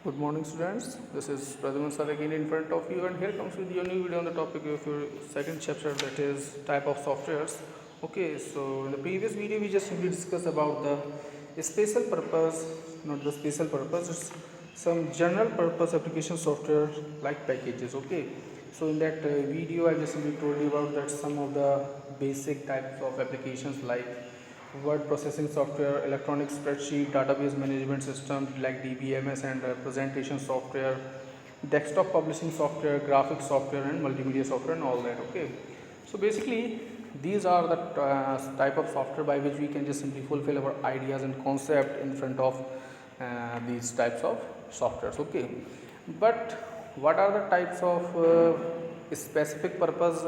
Good morning, students. This is Pradyuman sir again in front of you, and here comes with your new video on the topic of your second chapter, that is type of softwares. Okay, so in the previous video we just simply discussed about the special purpose, not the special purpose, it's some general purpose application software like packages. Okay, so in that video I just simply told you about that some of the basic types of applications like word processing software, electronic spreadsheet, database management system like DBMS, and presentation software, desktop publishing software, graphic software, and multimedia software, and all that. Okay, so basically these are the type of software by which we can just simply fulfill our ideas and concept in front of these types of softwares. Okay, but what are the types of specific purpose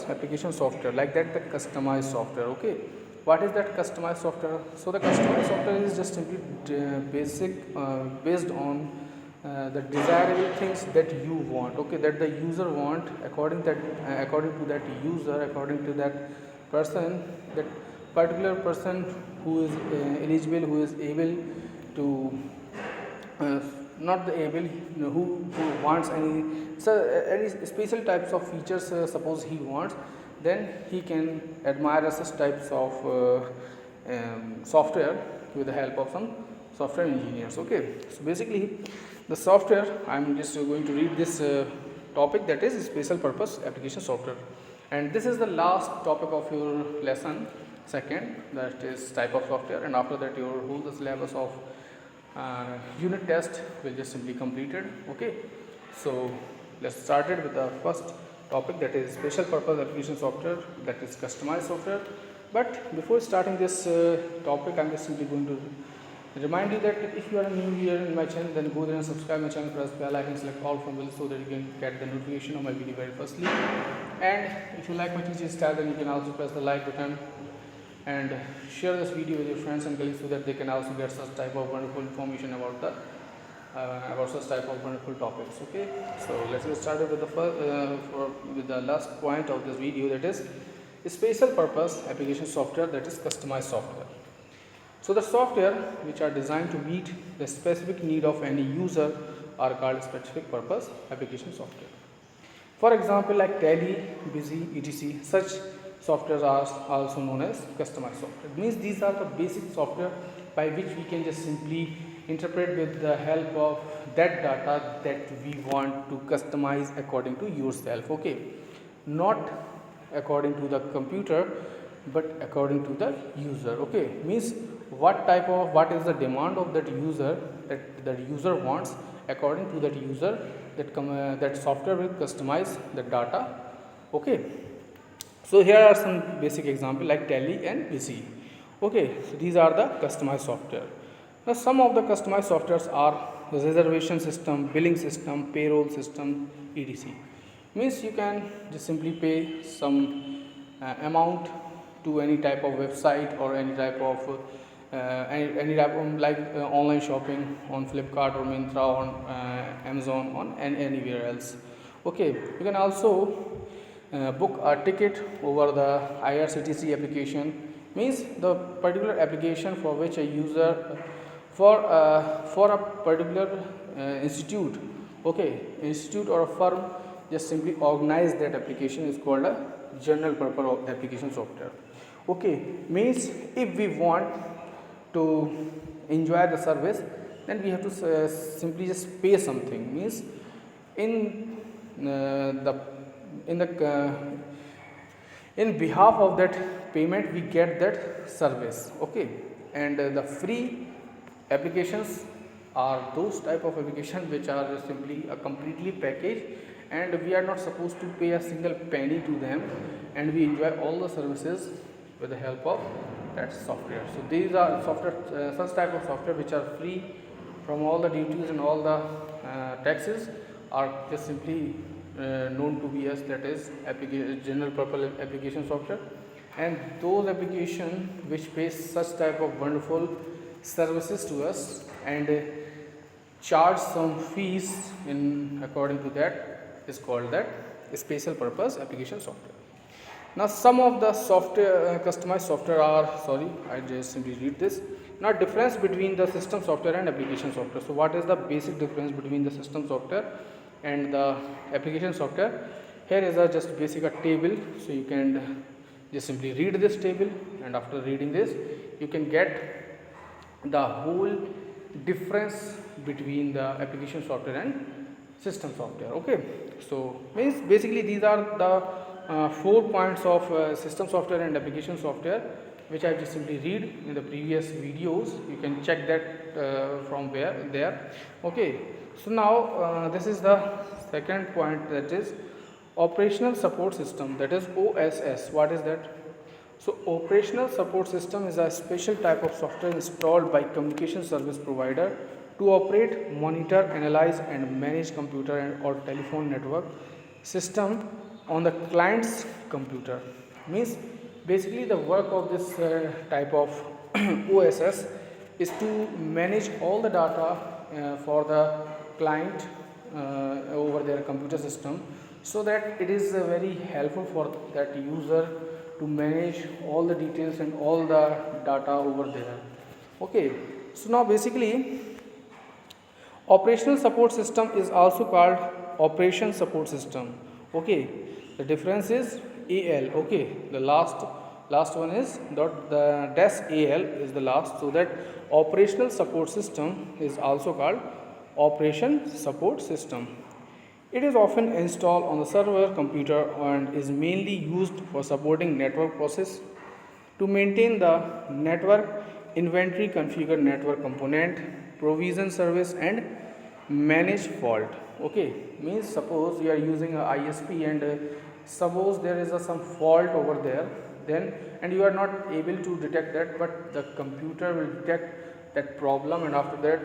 application software, like that the customized software? Okay, what is that customized software? So the customized software is just simply based on the desirable things that you want, okay, that the user want, according to that user, according to that person, that particular person who is eligible, who is able to uh, not the able, who wants any, so any special types of features, suppose he wants, then he can admire such types of software with the help of some software engineers. Okay, so basically the software, I'm just going to read this topic, that is special purpose application software, and this is the last topic of your lesson second, that is type of software, and after that your whole the syllabus of unit test will just simply completed. Okay, so let's start it with the first topic, that is special purpose application software, that is customized software. But before starting this topic, I'm just simply going to remind you that if you are new here in my channel, then go there and subscribe my channel, press bell icon, select all from below, so that you can get the notification of my video very firstly. And if you like my teaching style, then you can also press the like button and share this video with your friends and colleagues, so that they can also get such type of wonderful information about the about such type of wonderful topics. Okay, so let's get started with the with the last point of this video, that is special purpose application software, that is customized software. So the software which are designed to meet the specific need of any user are called specific purpose application software. For example, like Tally, Busy, etc. Such softwares are also known as customized software. It means these are the basic software by which we can just simply interpret with the help of that data that we want to customize according to yourself. Okay, not according to the computer, but according to the user. Okay, means what is the demand of that user, that the user wants, according to that user, that software will customize the data. Okay, so here are some basic example like Tally and Busy. Okay, so these are the customized software. Now some of the customized softwares are reservation system, billing system, payroll system, etc. Means you can just simply pay some amount to any type of website, or any type of any type of like online shopping on Flipkart or Myntra, on Amazon, on anywhere else. Okay, you can also book a ticket over the IRCTC application. Means the particular application for which a user, for a particular institute, okay, institute or a firm just simply organize that application, is called a general purpose application software. Okay, means if we want to enjoy the service, then we have to simply just pay something. Means in the in the in behalf of that payment we get that service. Okay, and the free applications are those type of applications which are simply a completely package, and we are not supposed to pay a single penny to them, and we enjoy all the services with the help of that software. So these are software, such type of software which are free from all the duties and all the taxes, are just simply known to be as, that is general purpose application software. And those application which pay such type of wonderful services to us, and charge some fees in according to that, is called that special purpose application software. Now some of the software customized software are, sorry, I just simply read this. Now difference between the system software and application software. So what is the basic difference between the system software and the application software? Here is a just basic a table, so you can just simply read this table, and after reading this you can get the whole difference between the application software and system software. Okay, so means basically these are the 4 points of system software and application software, which I just simply read in the previous videos. You can check that from where there. Okay, so now this is the second point, that is operational support system, that is OSS. What is that? So operational support system is a special type of software installed by communication service provider to operate, monitor, analyze and manage computer and or telephone network system on the client's computer. Means basically the work of this type of OSS is to manage all the data for the client over their computer system, so that it is very helpful for that user to manage all the details and all the data over there. Okay, so now basically operational support system is also called operation support system. Okay, the difference is AL. Okay, the last one is the dash AL is the last, so that operational support system is also called operation support system. It is often installed on the server computer and is mainly used for supporting network process, to maintain the network inventory, configure network component, provision service and manage fault. Okay, means suppose you are using a ISP and suppose there is some fault over there, then and you are not able to detect that, but the computer will detect that problem and after that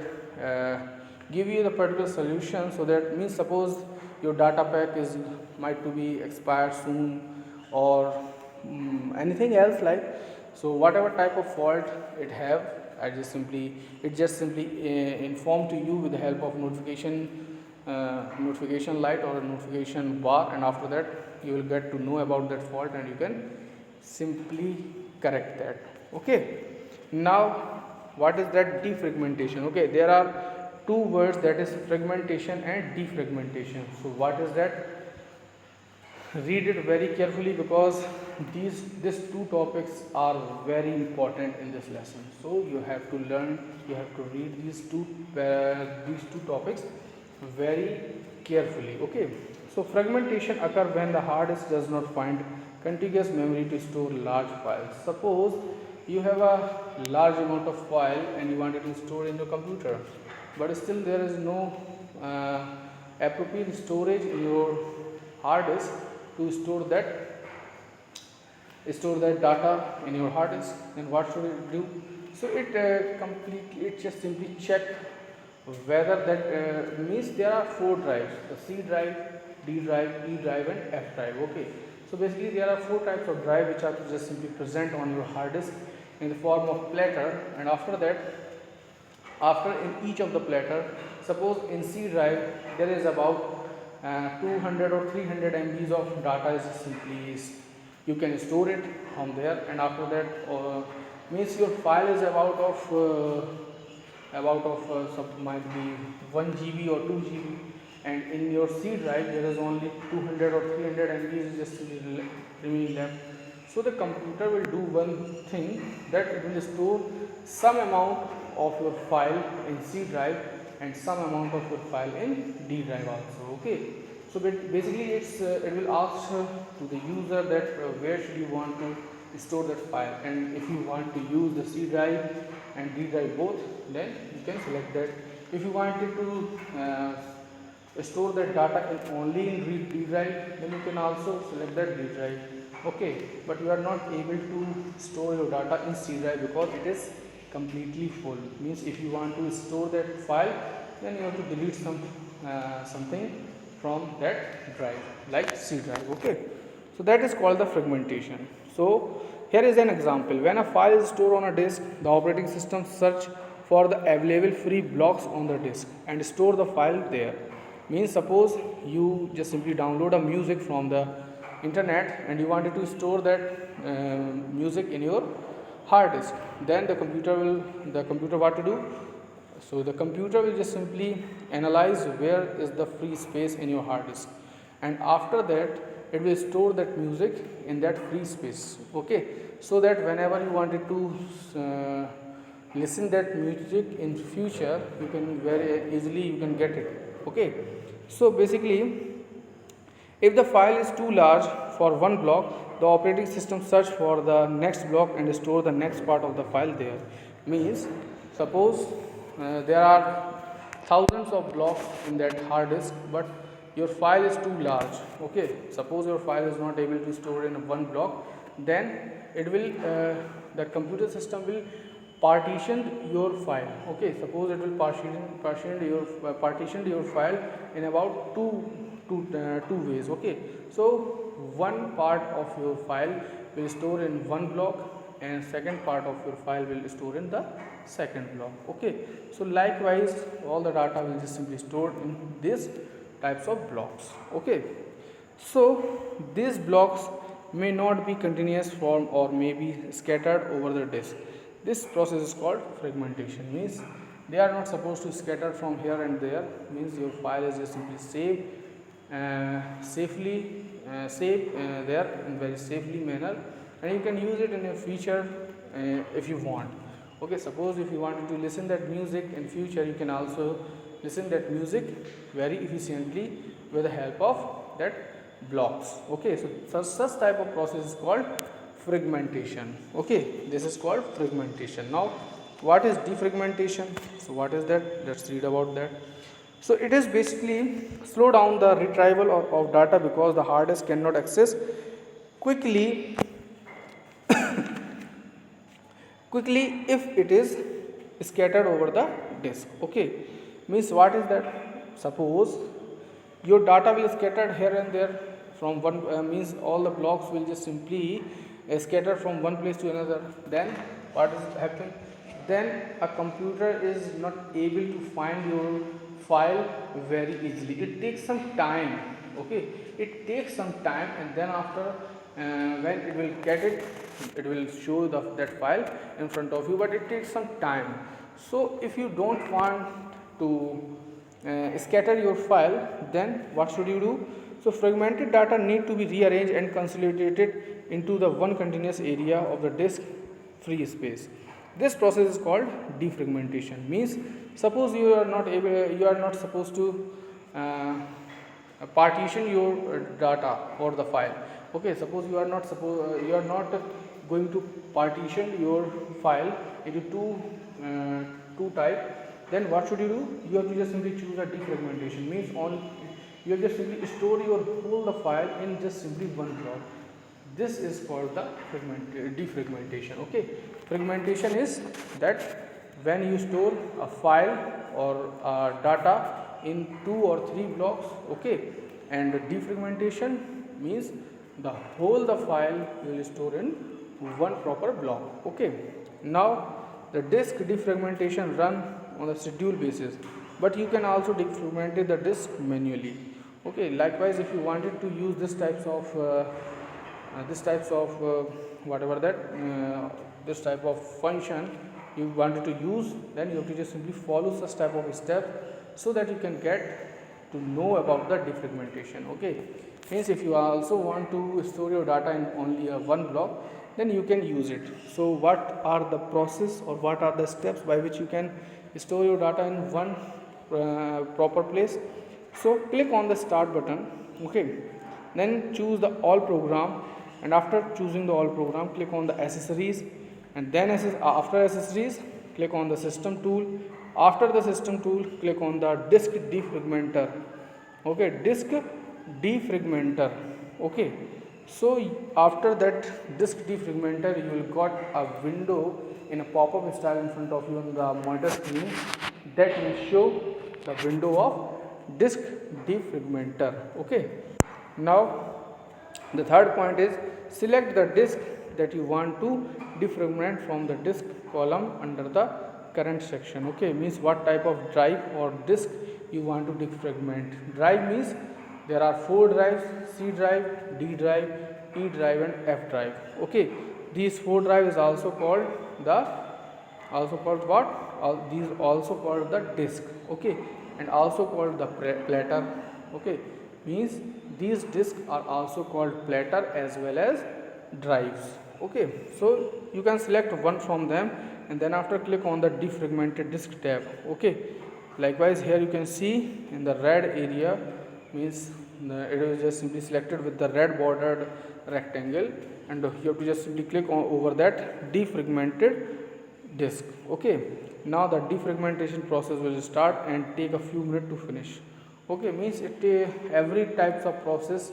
give you the particular solution. So that means suppose your data pack is might to be expired soon or anything else like, so whatever type of fault it have, it just simply inform to you with the help of notification light or a notification bar, and after that you will get to know about that fault and you can simply correct that. Okay, now what is that defragmentation? Okay, there are two words, that is fragmentation and defragmentation. So what is that? Read it very carefully, because these two topics are very important in this lesson. So you have to read these two topics very carefully. Okay, so fragmentation occur when the hard disk does not find contiguous memory to store large files. Suppose you have a large amount of file and you wanted to store in your computer, but still there is no appropriate storage in your hard disk to store that data in your hard disk. Then what should it do? So it just simply check whether that means there are 4 drives: the C drive, D drive, E drive and F drive. Okay, so basically there are 4 types of drive which are just simply present on your hard disk in the form of platter, and after in each of the platter, suppose in C drive there is about 200 or 300 MBs of data is simply you can store it on there, and after that means your file is about might be 1 GB or 2 GB, and in your C drive there is only 200 or 300 MBs just remaining left. So the computer will do one thing, that it will store some amount of your file in C drive and some amount of your file in D drive also. Okay, so basically it will ask to the user that where should you want to store that file, and if you want to use the C drive and D drive both, then you can select that. If you wanted to store that data only in D drive, then you can also select that D drive. Okay, but you are not able to store your data in C drive because it is completely full. Means if you want to store that file, then you have to delete something from that drive like C drive. Okay, so that is called the fragmentation. So here is an example. When a file is stored on a disk, the operating system search for the available free blocks on the disk and store the file there. Means suppose you just simply download a music from the internet and you wanted to store that music in your hard disk. Then the computer what to do? So the computer will just simply analyze where is the free space in your hard disk, and after that it will store that music in that free space. Okay, so that whenever you wanted to listen that music in future, you can very easily you can get it. Okay, so basically, if the file is too large for one block, the operating system search for the next block and store the next part of the file there. Means, suppose there are thousands of blocks in that hard disk, but your file is too large. Okay, suppose your file is not able to store in one block, then it will the computer system will partition your file. Okay, suppose it will partition your file in about two ways. Okay, so one part of your file will store in one block and second part of your file will store in the second block. Okay, so likewise all the data will just simply stored in these types of blocks. Okay, so these blocks may not be continuous form or may be scattered over the disk. This process is called fragmentation. Means they are not supposed to scatter from here and there. Means your file is just simply saved safely there in very safely manner, and you can use it in a future if you want. Okay, suppose if you wanted to listen that music in future, you can also listen that music very efficiently with the help of that blocks. Okay, so such type of process is called fragmentation. Okay, this is called fragmentation. Now what is defragmentation? So what is that? Let's read about that. So it is basically slow down the retrieval of data because the hard disk cannot access quickly if it is scattered over the disk. Okay, means what is that? Suppose your data will scattered here and there from one means all the blocks will just simply scatter from one place to another. Then what is happen? Then a computer is not able to find your file very easily. It takes some time. Okay, it takes some time, and then after when it will get it, it will show that file in front of you, but it takes some time. So if you don't want to scatter your file, then what should you do? So fragmented data need to be rearranged and consolidated into the one continuous area of the disk free space. This process is called defragmentation. Means suppose you are not supposed to partition your data or the file. Okay, suppose you are not going to partition your file into two type. Then what should you do? You have to just simply choose a defragmentation. Means you have just simply store your whole the file in just simply one block. This is called the defragmentation. Okay, fragmentation is that when you store a file or data in 2 or 3 blocks. Okay, and defragmentation means the whole the file you will store in one proper block. Okay, now the disk defragmentation run on a schedule basis, but you can also defragment the disk manually. Okay, likewise if you wanted to use this types of whatever that this type of function you wanted to use, then you have to just simply follow such type of step so that you can get to know about the defragmentation. Okay, means if you also want to store your data in only one block, then you can use it. So what are the process or what are the steps by which you can store your data in one proper place? So click on the start button. Okay, then choose the all program, and after choosing the all program, click on the accessories, and then after accessories click on the system tool. After the system tool, click on the disk defragmenter. Okay, disk defragmenter. Okay, so after that disk defragmenter, you will got a window in a pop-up style in front of you on the monitor screen that will show the window of disk defragmenter. Okay, now the third point is select the disk that you want to defragment from the disk column under the current section. Okay, means what type of drive or disk you want to defragment. Drive means there are 4 drives: C drive, D drive, E drive and F drive. Okay, these 4 drive is also called the what, these also called the disk, okay, and also called the platter, okay, means these disks are also called platter as well as drives, okay. So you can select one from them and then after click on the defragmented disk tab, okay. Likewise here you can see in the red area, means it is just simply selected with the red bordered rectangle, and you have to just simply click on over that defragmented disk, okay. Now the defragmentation process will start and take a few minutes to finish, okay. Means it every types of process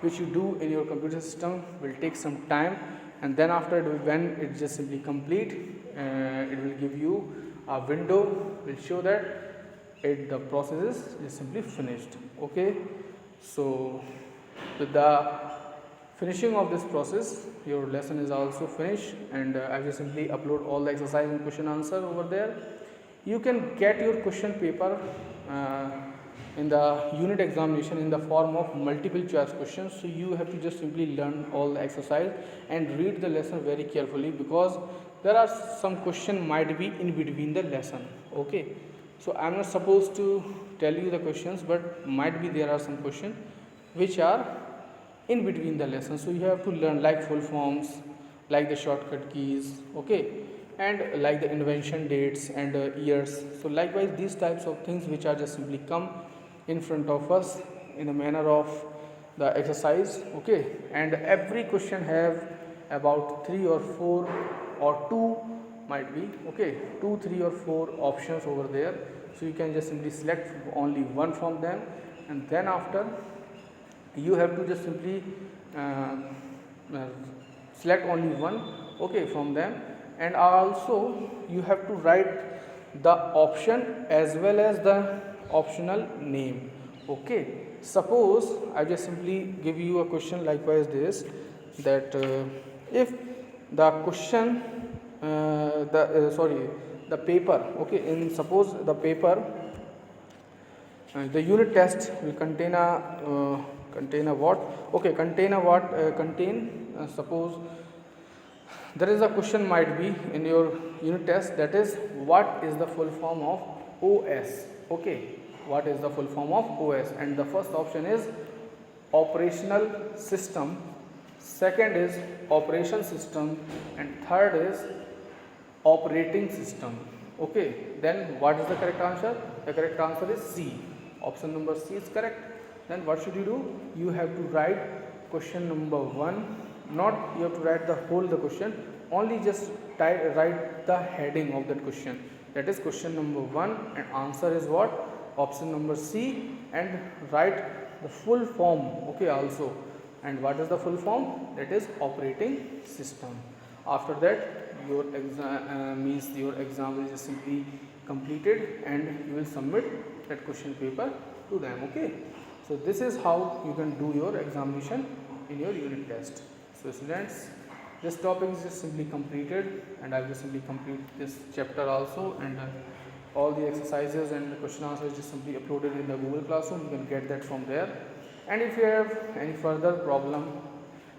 which you do in your computer system will take some time, and then after when it just simply complete, it will give you a window will show that the process is simply finished, okay. So with the finishing of this process, your lesson is also finished, and I will simply upload all the exercise and question answer over there. You can get your question paper in the unit examination in the form of multiple choice questions. So you have to just simply learn all the exercise and read the lesson very carefully, because there are some question might be in between the lesson, okay. So I am not supposed to tell you the questions, but might be there are some questions which are in between the lesson. So you have to learn like full forms, like the shortcut keys, okay, and like the invention dates and years. So likewise these types of things which are just simply come in front of us in the manner of the exercise, okay. And every question have about 3 or 4 or 2 might be, okay, 2, 3 or 4 options over there. So you can just simply select only one from them, and then after you have to just simply select only one, okay, from them, and also you have to write the option as well as the optional name, okay. Suppose I just simply give you a question likewise this, that if the question the paper, okay, in suppose the paper the unit test will contain a what, okay, suppose there is a question might be in your unit test, that is what is the full form of OS, okay, what is the full form of OS, and the first option is operational system, second is operation system, and third is operating system, okay. Then what is the correct answer? The correct answer is C, option number C is correct. Then what should you do? You have to write question number 1, not you have to write the whole the question, only just write the heading of that question, that is question number 1, and answer is what? Option number C, and write the full form, okay, also. And what is the full form? That is operating system. After that your exam means your exam is simply completed, and you will submit that question paper to them, okay. So this is how you can do your examination in your unit test. So students, this topic is just simply completed, and I will simply complete this chapter also, and all the exercises and the question answers just simply uploaded in the Google Classroom. You can get that from there. And if you have any further problem,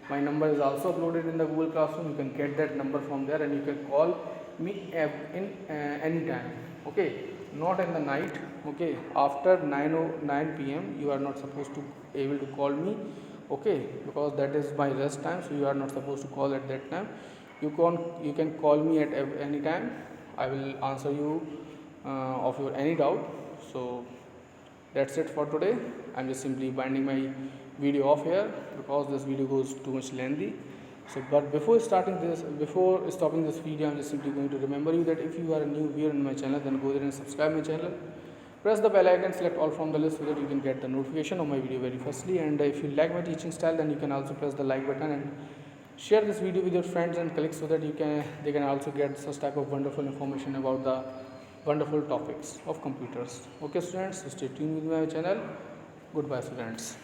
my number is also uploaded in the Google Classroom. You can get that number from there, and you can call me in any time, okay, not in the night, okay. After 9 p.m. you are not supposed to able to call me, okay, because that is my rest time, so you are not supposed to call at that time. You can call me at any time. I will answer you of your any doubt. So that's it for today. I'm just simply winding my video off here because this video goes too much lengthy. So but before stopping this video, I'm just simply going to remember you that if you are a new viewer in my channel, then go there and subscribe my channel, press the bell icon, select all from the list, so that you can get the notification of my video very firstly. And if you like my teaching style, then you can also press the like button and share this video with your friends and colleagues, so that they can also get such type of wonderful information about the wonderful topics of computers. Okay students, so stay tuned with my channel. Goodbye students.